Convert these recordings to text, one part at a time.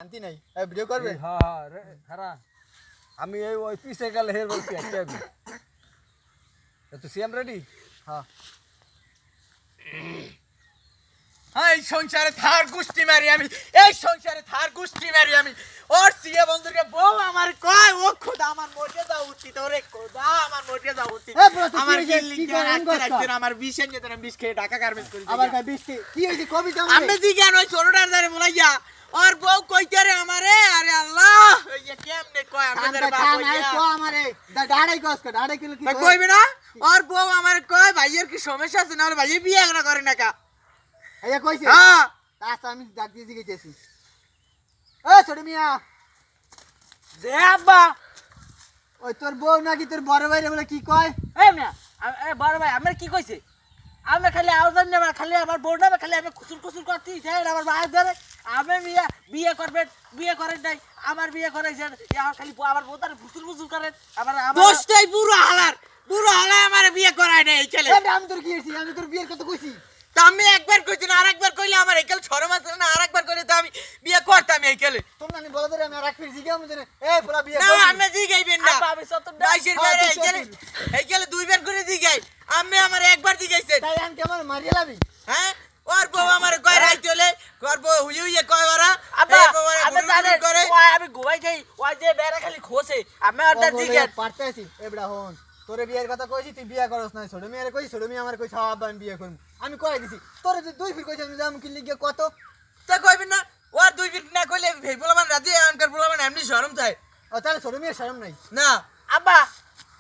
শান্তি নাই ভিডিও করবে হ্যাঁ হ্যাঁ রে খারা আমি এই ওই পিছে গেলে হের বলছি একটা তো সিএম রেডি হ্যাঁ এই সংসারে থার গুষ্টি মারি আমি এই সংসারে থার গুষ্টি মারি আমি ওর সিএ বন্ধুকে বউ আমার কয় ও খোদা আমার মরে যাওয়া উচিত ওরে খোদা আমার মরে যাওয়া উচিত আমার বিল্ডিং রাখতে আমার 20 এর যেতে 20 খেয়ে টাকা গার্মেন্টস করি আবার কয় 20 কি হইছে কবিতা আমি দিকে ওই ছোটটার ধারে মোলাইয়া और বউ কইতে রে আমারে আরে আল্লাহ এই যে কেমনে কয় আমাদের বাপ কইয়া কো আমারে ডাড়াই কস কো ডাড়াই কিলো কি কইবে না और বউ আমারে কয় ভাইয়ের কি সমস্যা আছে না ভাই বিয়ে না করে না কা আইয়া কইছে হ্যাঁ তাছ আমি ডাক দিয়ে গেছি এ ছোট মিয়া দে আব্বা ওই তোর বউ নাকি তোর বড় ভাইরে বলে কি কয় এই মিয়া এ বড় ভাই আমার কি কইছে আমি খালি আওয়াজ না খালি আমার বউ না খালি আমি খুসুর খুসুর করতে যাই আমার ভাই ধরে আমি মিয়া বিয়ে করবে বিয়ে করেন নাই আমার বিয়ে করাইছে আমার খালি আমার বউ তার ফুসুর ফুসুর করেন আমার দোষটাই পুরো হালার আমার বিয়ে করায় নাই এই ছেলে আমি তোর কি হইছি আমি তোর বিয়ের কথা কইছি তা আমি একবার কইছি না আরেকবার কইলে আমার একেল শরম আছে না আরেকবার কইলে তো আমি বিয়ে করতাম এই কেলে তোমরা আমি বলে ধরে আমি আর রাখবি জিগা আমি জানি এই পুরা বিয়ে না আমি জিগাইবেন না আমি সত 22 এর বাইরে এই কেলে দুইবার করে জিগাই আমি আমার একবার জিগাইছেন তাই আমি কেমন মারিয়ে লাবি হ্যাঁ ওর বউ আমার কয় রাইতে হলে ওর বউ হুই হুই কয় ওরা আব্বা আমি জানেন করে ওই আমি ঘুমাই যাই ওই যে বেড়া খালি খোসে আমি অর্ডার দিকে পারতে আছি এবড়া হন তোরে বিয়ের কথা কইছি তুই বিয়ে করছ না ছোট মেয়েরে কইছি ছোট মেয়ে আমার কইছ আব্বা আমি বিয়ে করব আমি কই দিছি তোরে যে দুই ফির কইছ আমি যাম কি লিগে কত তা কইবেন না ওর দুই ফিট না কইলে ভেই বলমান রাজি আনকার বলমান এমনি শরম থাকে ও তাহলে ছোট মেয়ের শরম নাই না আব্বা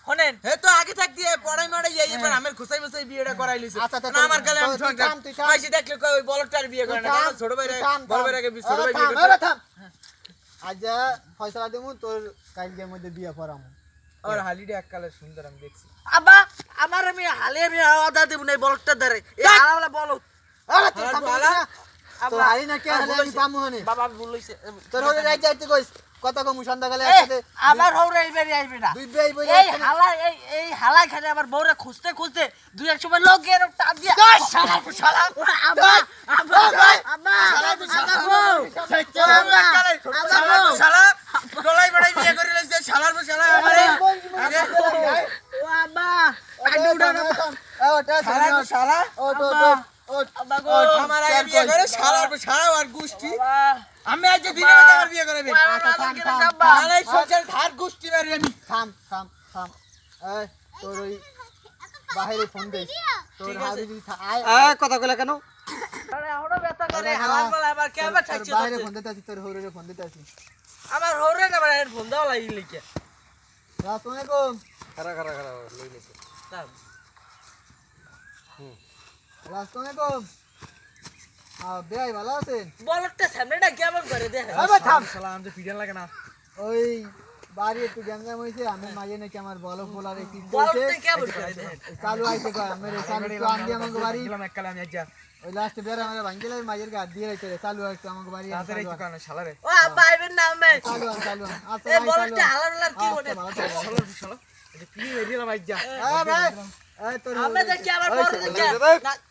শুনেন হে তো আগে থাক দিয়ে পড়াই মারাই যাই এবার আমার খুসাই মুসাই বিয়েটা করাই লিছে আচ্ছা, না আমার কালে আমি তুই থাম, তুই থাম। পয়সা দেখলে কই ওই বলটার বিয়ে করে না আমার ছোট ভাই বড় ভাই আগে ছোট ভাই বিয়ে থাম, করে থাম। আজ ফয়সালা দেমু তোর কালকের মধ্যে বিয়ে করামু আর হালিডে এককালে সুন্দর আমি দেখছি আব্বা আমার আমি হালে আমি অর্ডার দেব না বলটা ধরে এই হালাওয়ালা বলো আরে তোর হালা, থাম হালা। তোর হারি না কে হালে আমি পামু হনে বাবা আমি বলইছে তোর হলে রাইতে যাইতে কইস কথা কমু সন্ধ্যাকালে একসাথে আমার হৌরে এইবারই আইবে না দুই বেই বই এই হালা এই হালা খানে আমার বউরে খুঁজতে খুঁজতে দুই এক সময় লোকের টান দিয়া শালা শালা আব্বা আব্বা আব্বা শালা গলাই বড়াই বিয়ে করে লইছে শালার পর শালা আমারে ও আব্বা শালার পর শালা আব্বা গো আমার আগে বিয়ে করে শালার পর শালা আর গুষ্টি আমি আজ দিনে মধ্যে আমার বিয়ে করাবে শালাই সংসার ধার গুষ্টি মারি আমি থাম থাম থাম এই তোর ওই বাইরে ফোন দিস তোর হাবি আয় কথা কইলা কেন আরে এখনো ব্যথা করে হালার বলা আবার কেমন থাকছে বাইরে ফোন দিতে আছি তোর হরে ফোন দিতে আছি আমার হৌরে না মানে ফোন দাও লাগি লিখে আসসালামু আলাইকুম খারা খারা খারা লই নিছে আসসালামু আলাইকুম বেআই ভালো আছেন বলটা সামনেটা কেমন করে দেখে আরে থাম শালা আমি পিটান লাগে না ওই বাড়ি একটু গ্যাঞ্জাম হইছে আমি মাঝে নাকি আমার বল ফোলারে কি বলটা কইছে কেমন করে দেখে চালু আইছে কয় আমার চালু একটু আন্দি আমাকে বাড়ি গেলাম এককালে আমি আজ্জা ওই লাস্ট বের আমার ভাঙ্গিলে মাঝের গা দিয়ে রাইছে চালু একটু আমাকে বাড়ি তাড়াতাড়ি একটু কানে শালারে ও আব্বা আইবেন না আমি চালু আচ্ছা এই ভাই বলটা হালার কি বলে শালার শালা এটা কি হইরিলাম আজ্জা ভাই এই তোর আমরা দেখি আবার বড় দেখি